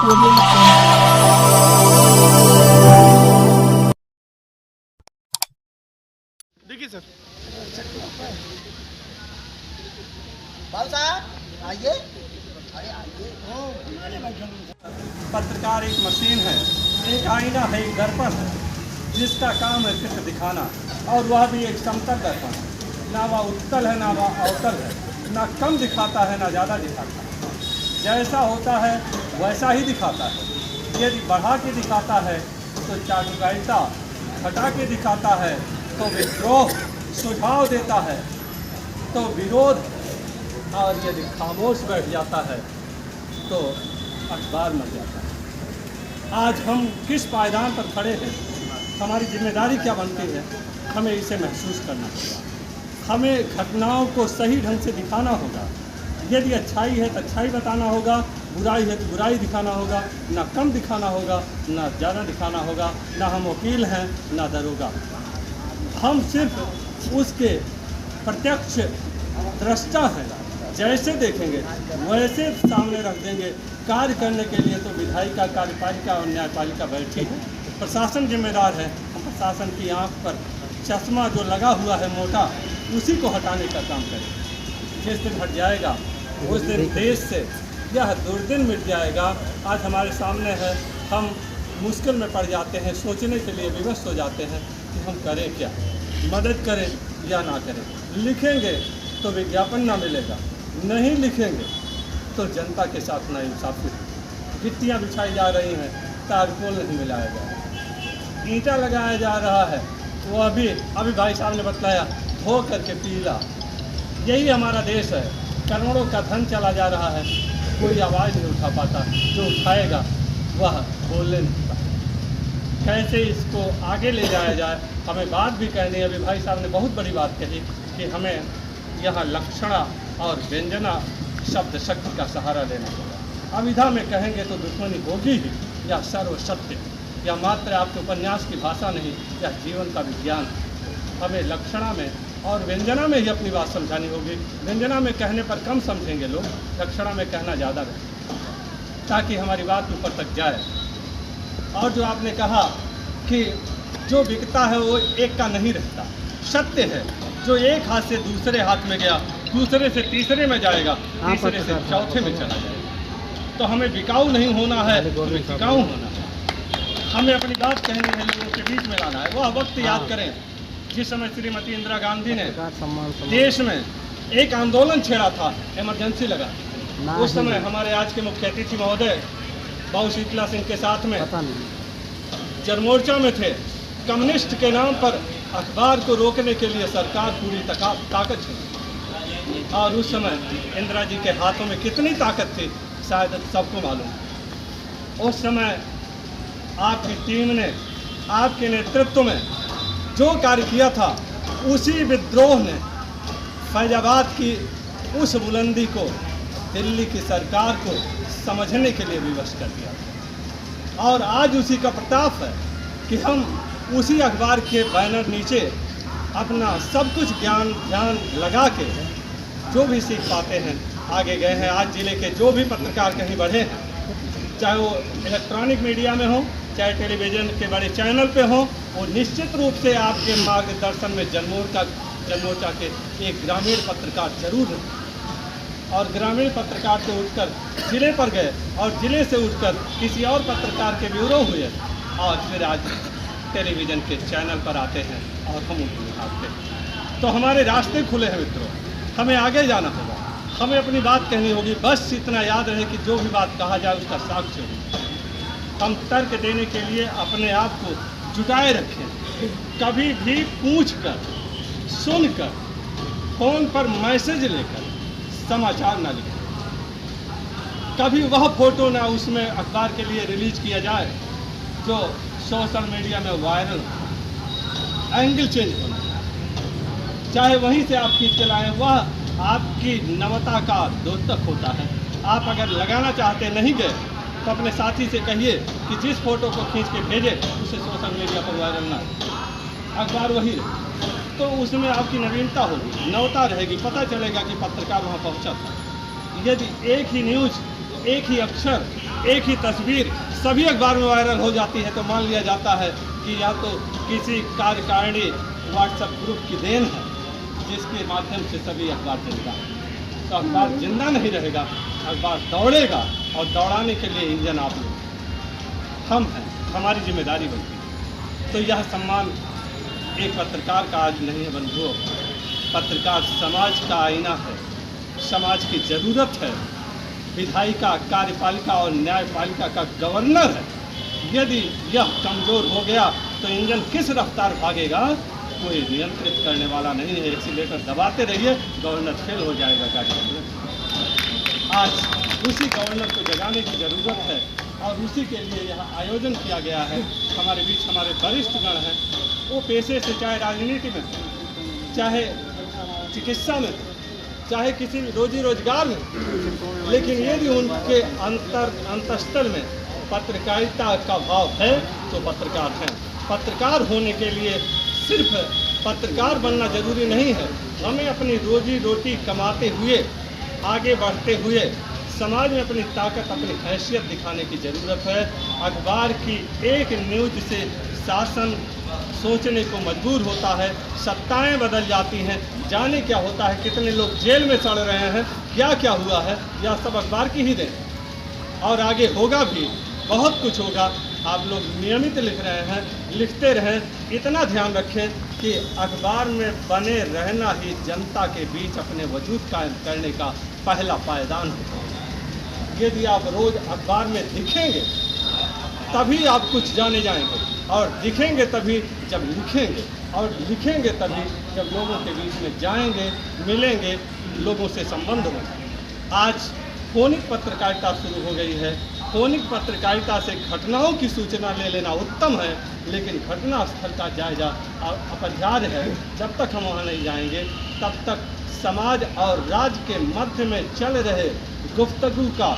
देखिए सर, बाल साहब आइए। पत्रकार एक मशीन है, एक आईना है, एक दर्पण है, जिसका काम है चित्र दिखाना, और वह भी एक समतल दर्पण है। ना वह उत्तल है, ना वह अवतल है, ना कम दिखाता है, ना ज़्यादा दिखाता है। जैसा होता है वैसा ही दिखाता है। यदि बढ़ा के दिखाता है तो चाटुकारिता, घटा के दिखाता है तो विद्रोह, सुझाव देता है तो विरोध, और यदि खामोश बैठ जाता है तो अखबार मर जाता है। आज हम किस पायदान पर खड़े हैं, हमारी जिम्मेदारी क्या बनती है, हमें इसे महसूस करना होगा। हमें घटनाओं को सही ढंग से दिखाना होगा। यदि अच्छाई है तो अच्छाई बताना होगा, बुराई है तो बुराई दिखाना होगा। ना कम दिखाना होगा, ना ज़्यादा दिखाना होगा। ना हम वकील हैं, ना दरोगा। हम सिर्फ उसके प्रत्यक्ष दृष्टा हैं। जैसे देखेंगे वैसे सामने रख देंगे। कार्य करने के लिए तो विधायिका, कार्यपालिका और न्यायपालिका बैठी है। प्रशासन जिम्मेदार है। हम प्रशासन की आंख पर चश्मा जो लगा हुआ है मोटा, उसी को हटाने का काम करें। जिस दिन हट जाएगा उस दिन देश से यह दुर्दिन मिट जाएगा। आज हमारे सामने है, हम मुश्किल में पड़ जाते हैं, सोचने के लिए विवश हो जाते हैं कि हम करें क्या, मदद करें या ना करें। लिखेंगे तो विज्ञापन ना मिलेगा, नहीं लिखेंगे तो जनता के साथ नाइंसाफी। गिट्टियाँ बिछाई जा रही हैं, तारकोल नहीं मिलाया जा रहा, ईंटा लगाया जा रहा है, वो अभी भाई साहब ने बतलाया, धो करके पीला। यही हमारा देश है। करोड़ों का धन चला जा रहा है, कोई आवाज़ नहीं उठा पाता। जो उठाएगा वह बोलने नहीं पाता। कैसे इसको आगे ले जाया जाए, हमें बात भी कहनी है। अभी भाई साहब ने बहुत बड़ी बात कही कि हमें यहाँ लक्षणा और व्यंजना शब्द शक्ति का सहारा लेना होगा। अविधा में कहेंगे तो दुश्मनी होगी ही, या सर्वसत्य, या मात्र आपके उपन्यास की भाषा नहीं, या जीवन का विज्ञान। हमें लक्षणा में और व्यंजना में ही अपनी बात समझानी होगी। व्यंजना में कहने पर कम समझेंगे लोग, लक्षणा में कहना ज़्यादा रहे, ताकि हमारी बात ऊपर तक जाए। और जो आपने कहा कि जो बिकता है वो एक का नहीं रहता, सत्य है। जो एक हाथ से दूसरे हाथ में गया, दूसरे से तीसरे में जाएगा, तीसरे से चौथे में चला जाएगा। तो हमें बिकाऊ नहीं होना है, हमें टिकाऊ होना है। हमें अपनी बात कहनी है, लोगों के बीच में लाना है। वह वक्त याद करें जिस समय श्रीमती इंदिरा गांधी ने देश में एक आंदोलन छेड़ा था, इमरजेंसी लगा। उस समय हमारे आज के मुख्य अतिथि महोदय बाबू शीतला सिंह के साथ में जनमोर्चा में थे। कम्युनिस्ट के नाम पर अखबार को रोकने के लिए सरकार पूरी ताकत थी, और उस समय इंदिरा जी के हाथों में कितनी ताकत थी शायद सबको मालूम। उस समय आपकी टीम ने आपके नेतृत्व में जो कार्य किया था, उसी विद्रोह ने फैजाबाद की उस बुलंदी को दिल्ली की सरकार को समझने के लिए विवश कर दिया। और आज उसी का प्रताप है कि हम उसी अखबार के बैनर नीचे अपना सब कुछ ध्यान लगा के जो भी सीख पाते हैं आगे गए हैं। आज जिले के जो भी पत्रकार कहीं बढ़े हैं, चाहे वो इलेक्ट्रॉनिक मीडिया में हो, चाहे टेलीविज़न के बड़े चैनल पे हो, वो निश्चित रूप से आपके मार्गदर्शन में जनमोर्चा के एक ग्रामीण पत्रकार जरूर रहे। और ग्रामीण पत्रकार से उठकर जिले पर गए, और जिले से उठकर किसी और पत्रकार के ब्यूरो हुए, और फिर आज टेलीविज़न के चैनल पर आते हैं और हम उनको दिखाते हैं। तो हमारे रास्ते खुले हैं मित्रों, हमें आगे जाना होगा, हमें अपनी बात कहनी होगी। बस इतना याद रहे कि जो भी बात कहा जाए उसका साक्ष्य हो। हम तर्क देने के लिए अपने आप को जुटाए रखें। कभी भी पूछकर, सुनकर, फ़ोन पर मैसेज लेकर समाचार ना लिखें। कभी वह फ़ोटो ना उसमें अखबार के लिए रिलीज किया जाए जो सोशल मीडिया में वायरल हो। एंगल चेंज होना, चाहे वहीं से आप खींच के लाएँ, वह आपकी नवता का द्योतक होता है। आप अगर लगाना चाहते नहीं गए तो अपने साथी से कहिए कि जिस फोटो को खींच के भेजे उसे सोशल मीडिया पर वायरल ना, अखबार वही रहे, तो उसमें आपकी नवीनता होगी, नवता रहेगी, पता चलेगा कि पत्रकार वहाँ पहुँचा था। यदि एक ही न्यूज़, एक ही अक्षर एक ही तस्वीर सभी अखबार में वायरल हो जाती है तो मान लिया जाता है कि या तो किसी कार्यकारिणी व्हाट्सएप ग्रुप की देन है जिसके माध्यम से सभी अखबार जिंदा है। तो अखबार जिंदा नहीं रहेगा, अखबार दौड़ेगा और दौड़ाने के लिए इंजन आप लोग हम हैं, हमारी जिम्मेदारी बनती है। तो यह सम्मान एक पत्रकार का आज नहीं है बंधुओं, पत्रकार समाज का आईना है, समाज की ज़रूरत है, विधायिका, कार्यपालिका और न्यायपालिका का गवर्नर है। यदि यह कमज़ोर हो गया तो इंजन किस रफ्तार भागेगा कोई नियंत्रित करने वाला नहीं है। एक्सीलेटर दबाते रहिए, गवर्नर फेल हो जाएगा गाड़ी। आज उसी गवर्नर को जगाने की ज़रूरत है और उसी के लिए यह आयोजन किया गया है। हमारे बीच हमारे वरिष्ठ गण हैं, वो पेशे से चाहे राजनीति में, चाहे चिकित्सा में, चाहे किसी रोजी रोजगार में, लेकिन यदि उनके अंतस्थल में पत्रकारिता का भाव है तो पत्रकार हैं। पत्रकार होने के लिए सिर्फ पत्रकार बनना जरूरी नहीं है, हमें अपनी रोजी रोटी कमाते हुए, आगे बढ़ते हुए समाज में अपनी ताकत, अपनी हैसियत दिखाने की ज़रूरत है। अखबार की एक न्यूज़ से शासन सोचने को मजबूर होता है, सत्ताएं बदल जाती हैं, जाने क्या होता है, कितने लोग जेल में सड़ रहे हैं, क्या क्या हुआ है, यह सब अखबार की ही देन। और आगे होगा भी, बहुत कुछ होगा। आप लोग नियमित लिख रहे हैं, लिखते रहें। इतना ध्यान रखें कि अखबार में बने रहना ही जनता के बीच अपने वजूद कायम करने का पहला पायदान होगा। यदि आप रोज़ अखबार में दिखेंगे तभी आप कुछ जाने जाएंगे, और दिखेंगे तभी जब लिखेंगे, और लिखेंगे तभी जब लोगों के बीच में जाएंगे, मिलेंगे, लोगों से संबंध होगा। आज फोनिक पत्रकारिता शुरू हो गई है। फोनिक पत्रकारिता से घटनाओं की सूचना ले लेना उत्तम है, लेकिन घटना स्थल का जायजा अपरिहार्य है। जब तक हम वहाँ नहीं जाएंगे तब तक समाज और राज्य के मध्य में चल रहे गुफ्तगू का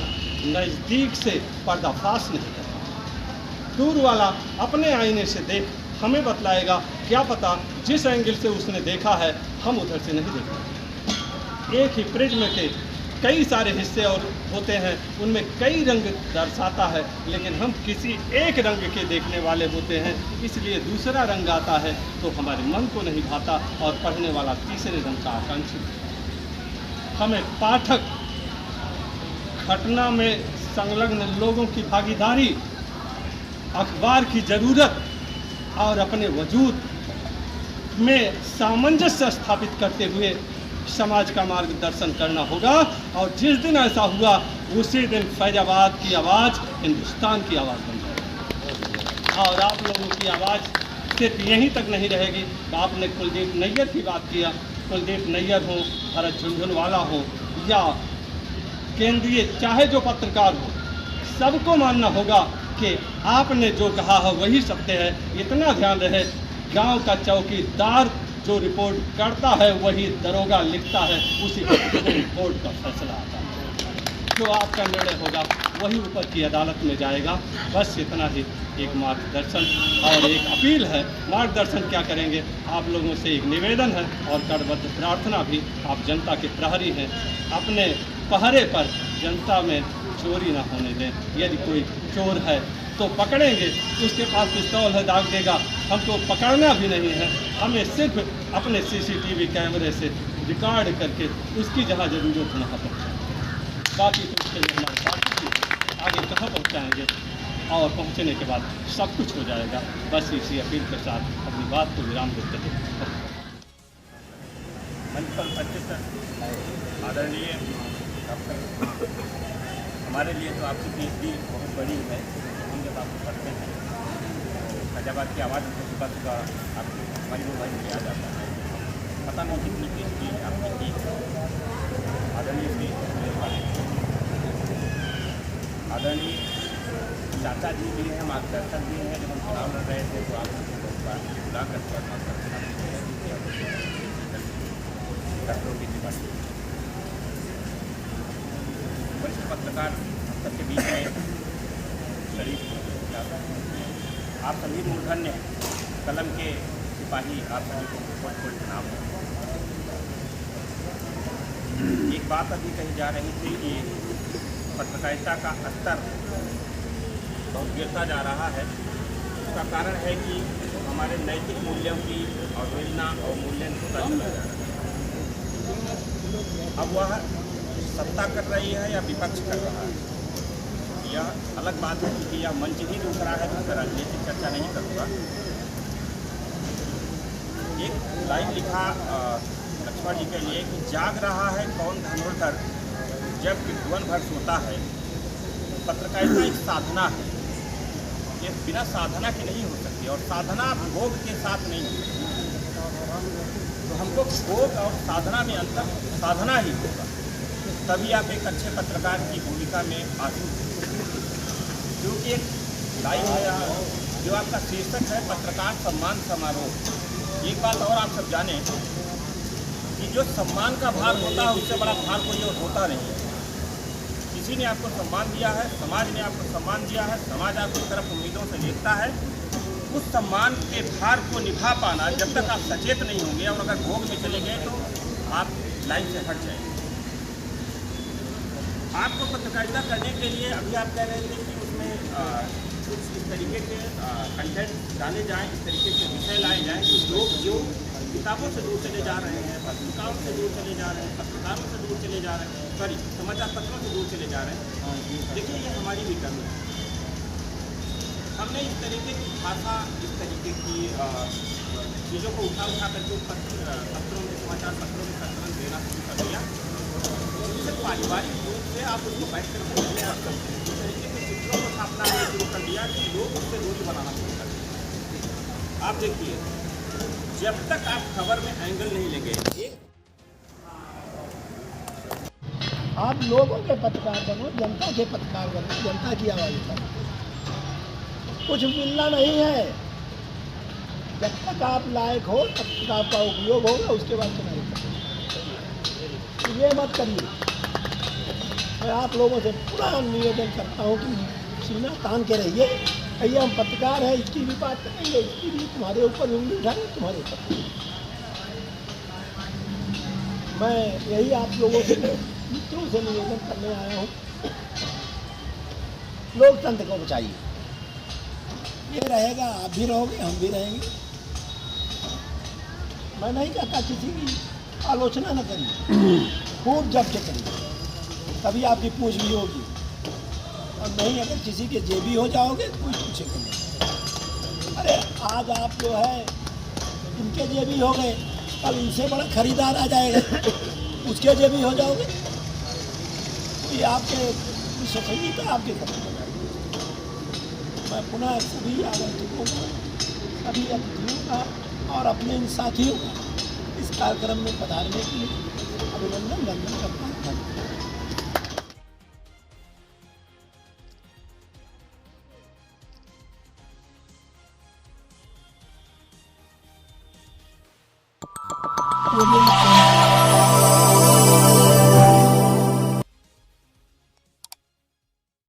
नज़दीक से पर्दाफाश नहीं करता। दूर वाला अपने आईने से देख हमें बतलाएगा, क्या पता जिस एंगल से उसने देखा है हम उधर से नहीं देखते। एक ही प्रिज्म के कई सारे हिस्से और होते हैं, उनमें कई रंग दर्शाता है, लेकिन हम किसी एक रंग के देखने वाले होते हैं, इसलिए दूसरा रंग आता है तो हमारे मन को नहीं भाता और पढ़ने वाला तीसरे रंग का आकांक्षी। हमें पाठक घटना में संलग्न लोगों की भागीदारी, अखबार की ज़रूरत और अपने वजूद में सामंजस्य स्थापित करते हुए समाज का मार्गदर्शन करना होगा। और जिस दिन ऐसा हुआ उसी दिन फैजाबाद की आवाज़ हिंदुस्तान की आवाज़ बन जाएगी। और आप लोगों की आवाज़ सिर्फ यहीं तक नहीं रहेगी। आपने कुलदीप नैयर की बात किया, कुलदीप नैयर हो, भरत झुंझुनवाला हो या केंद्रीय चाहे जो पत्रकार हो, सबको मानना होगा कि आपने जो कहा है वही सत्य है। इतना ध्यान रहे, गांव का चौकीदार जो रिपोर्ट करता है वही दरोगा लिखता है, उसी रिपोर्ट का फैसला आता है। जो आपका निर्णय होगा वही ऊपर की अदालत में जाएगा। बस इतना ही एक मार्गदर्शन और एक अपील है। मार्गदर्शन क्या करेंगे, आप लोगों से एक निवेदन है और करबद्ध प्रार्थना भी। आप जनता के प्रहरी हैं, अपने पहरे पर जनता में चोरी ना होने दें। यदि कोई चोर है तो पकड़ेंगे, उसके पास पिस्तौल है, दाग देगा, हमको पकड़ना भी नहीं है। हमें सिर्फ अपने सीसीटीवी कैमरे से रिकॉर्ड करके उसकी जहाँ ज़रूरत है वहाँ पहुँचाएँ। बाकी तो उसके लिए हमारे साथ आगे कहाँ पहुँचाएँगे और पहुँचने के बाद सब कुछ हो जाएगा। बस इसी अपील के साथ अपनी बात को विराम देते हैं। आदरणीय हमारे लिए तो आपकी पीएचडी बहुत बड़ी है। हम जब आपको पढ़ते हैं तो फैजाबाद की आवाज़ सुबह सुबह आपकी हमारी मोबाइल में आ जाता है। पता नहीं कितनी पीएचडी आपकी की। आदरणीय श्री आदरणीय चाचा जी भी हैं, मार्गदर्शक भी हैं। जब हम चुनाव लड़ रहे थे तो आप बुला कर डॉक्टरों की डिपार्टमेंट वरिष्ठ पत्रकार हम सबके बीच में शरीफ आप सभी मूर्धन्य कलम के सिपाही, आप सभी को बहुत बहुत प्रणाम। एक बात अभी कही जा रही थी कि पत्रकारिता का स्तर बहुत गिरता जा रहा है। उसका कारण है कि हमारे नैतिक मूल्यों की अवहेलना और मूल्यांकन होता चला जा रहा है। अब वह सत्ता कर रही है या विपक्ष कर रहा है, यह अलग बात है, क्योंकि यह मंच ही दूसरा है, तो मैं राजनीतिक चर्चा नहीं करूँगा। एक लाइन लिखा लक्ष्मण जी के लिए कि जाग रहा है कौन धनुर्धर जब विद्वन भर सोता है। पत्रकारिता एक साधना है, ये बिना साधना के नहीं हो सकती, और साधना भोग के साथ नहीं हो सकती। तो हमको भोग और साधना में अंतर साधना ही होगा, तभी आप एक अच्छे पत्रकार की भूमिका में आ सकते हैं। क्योंकि एक लाइन है जो आपका शीर्षक है पत्रकार सम्मान समारोह। एक बात और आप सब जानें कि जो सम्मान का भार होता है उससे बड़ा भार कोई और होता नहीं है। किसी ने आपको सम्मान दिया है, समाज ने आपको सम्मान दिया है, समाज आपकी तरफ उम्मीदों से देखता है। उस सम्मान के भार को निभा पाना, जब तक आप सचेत नहीं होंगे और अगर भोग में चले गए तो आप लाइन से हट जाएंगे। आपको पत्रकारिता करने के लिए अभी आप कह रहे थे कि उसमें कुछ इस तरीके के कंटेंट डाले जाएं, इस तरीके के विषय लाए जाएं कि लोग जो किताबों से दूर चले जा रहे हैं, पत्रिकाओं से दूर चले जा रहे हैं, पत्रकारों से दूर चले जा रहे हैं, सॉरी समाचार पत्रों से दूर चले जा रहे हैं। देखिए, ये हमारी भी कमी है। हमने इस तरीके की भाषा, इस तरीके की चीज़ों को उठा करके पत्रों में, समाचार पत्रों में प्रचलन देना शुरू कर दिया। इससे पारिवारिक रूप से आप उसको बैठ कर बोलने लग सकते हैं। इस तरीके के चित्रों को छापना शुरू कर दिया कि लोग उससे दूरी बनाना शुरू कर दिया। आप देखिए, जब तक आप खबर में एंगल नहीं लेंगे, आप लोगों के पत्रकार बनो, जनता के पत्रकार बनो, जनता की आवाज़ उठाओ। कुछ मिलना नहीं है। जब तक आप लायक हो तब तक आपका उपयोग होगा, उसके बाद चुनाव ये मत करिए। मैं आप लोगों से पूरा निवेदन करता हूँ कि सीना तान के रहिए। भैया हम पत्रकार हैं, इसकी भी बात करेंगे, इसकी भी, तुम्हारे ऊपर उंगली उठाएंगे, तुम्हारे ऊपर। मैं यही आप लोगों से, मित्रों से निवेदन करने आया हूँ, लोकतंत्र को बचाइए। ये रहेगा, आप भी रहोगे, हम भी रहेंगे। मैं नहीं कहता किसी की आलोचना न करिए, खूब जब से करिए, तभी आपकी पूछ भी होगी। और नहीं, अगर किसी के जेबी हो जाओगे तो कोई पूछेगा नहीं। अरे आज आप जो है इनके जेबी हो गए, कल इनसे बड़ा खरीदार आ जाएगा, उसके जेबी हो जाओगे तो ये आपके विश्वसनीयता आपके खत्म हो जाएगी। मैं पुनः सभी आगंतुकों का, सभी अतिथियों का और अपने इन साथियों का इस कार्यक्रम में पधारने के लिए अभिनंदन वंदन करता हूँ। धन्यवाद।